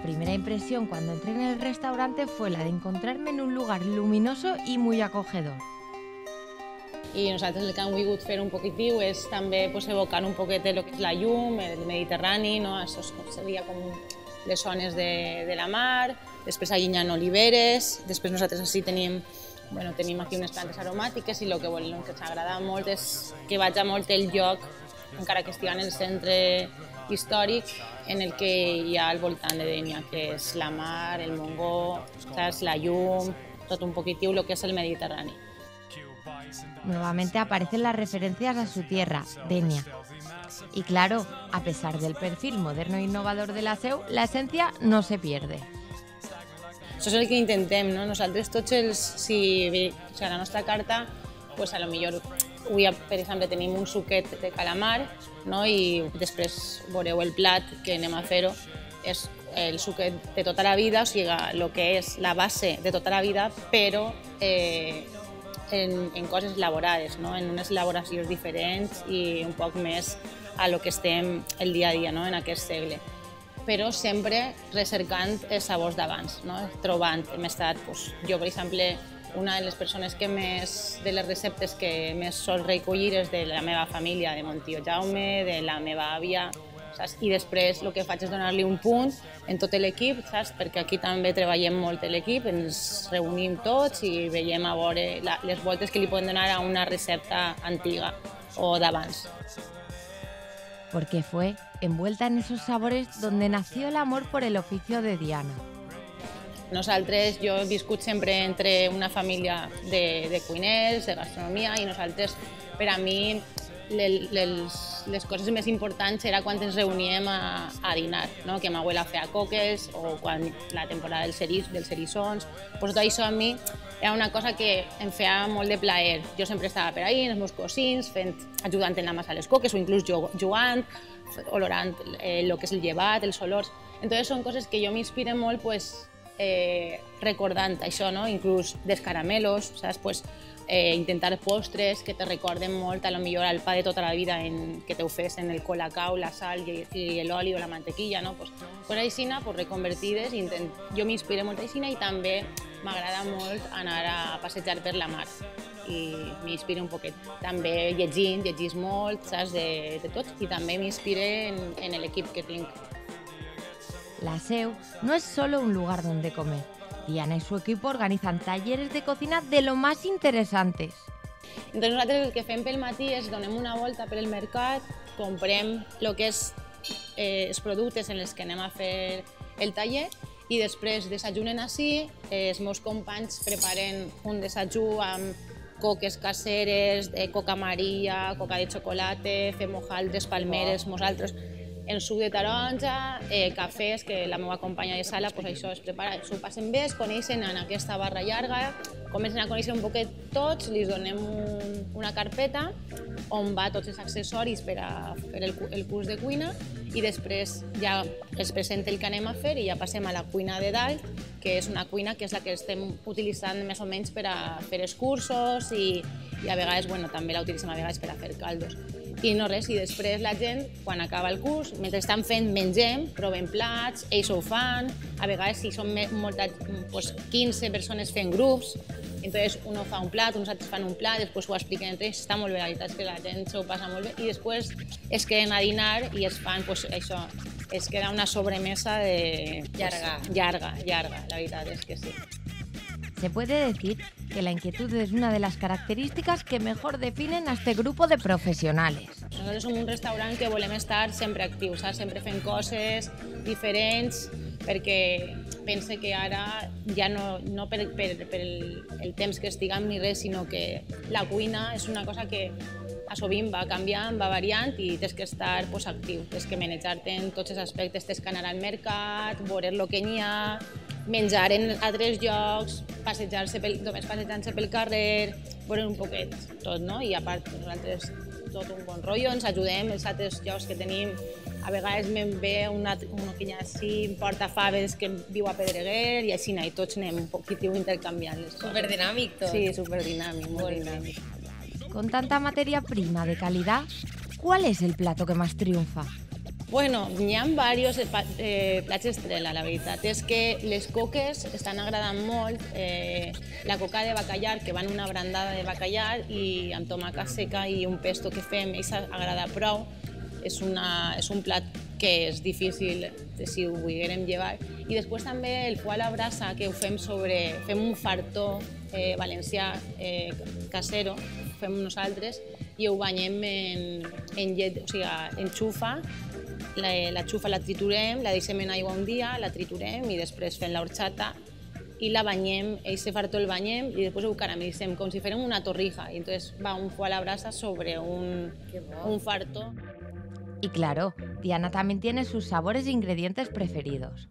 primera impresión cuando entré en el restaurante fue la de encontrarme en un lugar luminoso i muy acogedor. I nosaltres el que hem volgut fer un poquitiu és també evocar un poquet de lo que és la llum, el Mediterrani, no? Això seria com les zones de la mar, després allí hi ha oliveres, després nosaltres així tenim aquí unes plantes aromàtiques i el que ens agrada molt és que vaja molt el lloc, encara que estigui en el centre històric, en el que hi ha al voltant de Dénia, que és la mar, el Montgó, la llum, tot un poquitiu el que es el Mediterrani. Nuevamente aparecen las referencias a su tierra, Dénia. Y claro, a pesar del perfil moderno e innovador de la seu, la esencia no se pierde. Això és el que intentem, no? Nosaltres tots a la nostra carta, a lo millor avui, per exemple, tenim un suquet de calamar, no? I després veureu el plat que anem a fer-ho, és el suquet de tota la vida, o sigui, el que és la base de tota la vida, però en coses elaborades, no? En unes elaboracions diferents i un poc més a lo que estem el dia a dia, no? En aquest segle. Però sempre recercant els sabors d'abans, no? Trobant, hem estat, jo per exemple, una de les persones de les receptes que més sol recollir és de la meva família, de mon tio Jaume, de la meva àvia, saps? I després el que faig és donar-li un punt en tot l'equip, saps? Perquè aquí també treballem molt l'equip, ens reunim tots i veiem a veure les voltes que li poden donar a una recepta antiga o d'abans. Porque fue envuelta en esos sabores donde nació el amor por el oficio de Diana. Nosaltres, jo he viscut sempre entre una família de cuiners, de gastronomia, i nosaltres, per a mi, les coses més importants era quan ens reuníem a dinar, no? Que ma abuela feia coques o quan la temporada dels erissons. Tot això a mi era una cosa que em feia molt de plaer. Jo sempre estava per ahí, els meus cosins, ajudant en la massa a les coques o inclús jugant, olorant el que és el llevat, els olors. Entonces són coses que jo m'inspire molt recordant això, no? Inclús dels caramelos, saps? Intentar postres que te recorden molt, a lo millor al pa de tota la vida que te ho fes en el colacao, la sal i l'oli o la mantequilla, no? Coses així, reconvertides, jo m'inspiro molt així i també m'agrada molt anar a passejar per la mar i m'inspiro un poquet. També llegís molt, saps, de tot, i també m'inspiro en l'equip que tinc. La seu no es solo un lugar donde comer. Diana y su equipo organizan talleres de cocina de lo más interesantes. Entonces nosaltres el que fem pel matí és donem una volta per el mercat, comprem el que és els productes en els que anem a fer el taller i després desayunen així, els meus companys preparen un desajú amb coques caseres, coca Maria, coca de xocolata, fem hojaldres, palmeres, nosaltres en suc de taronja, cafès, que la meva companya de sala, això es prepara, s'ho passen bé, es coneixen en aquesta barra llarga, comencen a conèixer un poquet tots, li donem una carpeta on va tots els accessoris per a fer el curs de cuina i després ja es presenta el que anem a fer i ja passem a la cuina de dalt, que és una cuina que és la que estem utilitzant més o menys per a fer els cursos i a vegades també la utilitzem a vegades per a fer caldos. I no res, i després la gent, quan acaba el curs, mentre estan fent, mengem, provem plats, ells ho fan, a vegades si són 15 persones fent grups, entonces uno fa un plat, uns altres fan un plat, després ho expliquen entre ells, està molt bé, la veritat és que la gent s'ho passa molt bé, i després es queden a dinar i es fan això, es queda una sobremesa llarga, la veritat és que sí. Se puede decir que la inquietud es una de las características que mejor definen a este grupo de profesionales. Nosaltres som un restaurant que volem estar sempre actius, sempre fent coses diferents, perquè pense que ara ja no per el temps que estiguem ni res, sinó que la cuina és una cosa que sovint va canviant, va variant i tens que estar actiu, tens que manejar-te en tots els aspectes, tens que anar al mercat, veure el que n'hi ha, menjar en altres llocs, només passejant-se pel carrer, veure un poquet tot, no? I a part, nosaltres tot un bon rotllo, ens ajudem, els altres llocs que tenim, a vegades me'n ve una que hi ha així, portafaves que viu a Pedreguer i així, i tots anem un poquitiu intercanviant les coses. Superdinàmic tot. Sí, superdinàmic, molt dinàmic. Con tanta materia prima de calidad, ¿cuál es el plato que más triunfa? Bueno, n'hi ha diversos plats estrella, la veritat. És que les coques estan agradant molt. La coca de bacallà, que va en una brandada de bacallà i amb tomaca seca i un pesto que fem, ells agrada prou. És un plat que és difícil si ho volguérem llevar. I després també el foie a la brasa, que ho fem fem un fartó valencià casero, fem nosaltres, i ho banyem en llet, o sigui, en xufa. La xufa la triturem, la deixem en aigua un dia, la triturem i després fem l'horchata i la banyem, aquest fartó el banyem i després ho caramelitzem com si férem una torrija. I entonces va un foie a la brasa sobre un fartó. Y claro, Diana también tiene sus sabores e ingredientes preferidos.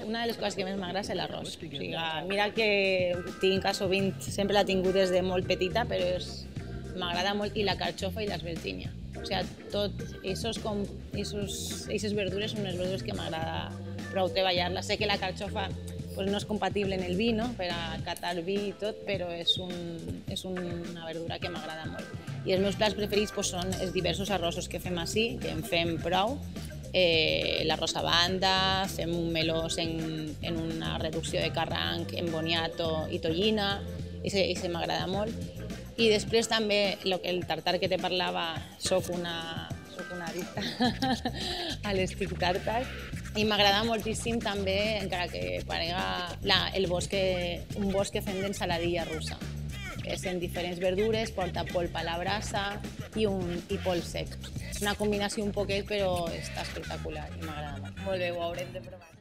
Una de les coses que més m'agrada és l'arròs. O sigui, mira que tinc a sovint, sempre l'he tingut des de molt petita, però m'agrada molt, i la carxofa i l'esbeltínia. O sigui, tot, aquestes verdures són unes verdures que m'agrada prou treballar-les. Sé que la carxofa no és compatible en el vi, per a catar vi i tot, però és una verdura que m'agrada molt. I els meus plats preferits són els diversos arrossos que fem ací, que en fem prou. L'arròs a banda, fem un melós en una reducció de carranc, en boniato i tonyina, i m'agrada molt. I després també el tartar que te parlava, soc una addicta a l'estic tartar, i m'agrada moltíssim també, encara que parega, un bosc que fem d'ensaladilla russa. És en diferents verdures, porta polpa a la brasa i poll sec. És una combinació un poquet, però està espectacular i m'agrada molt. Molt bé, ho haurem de provar.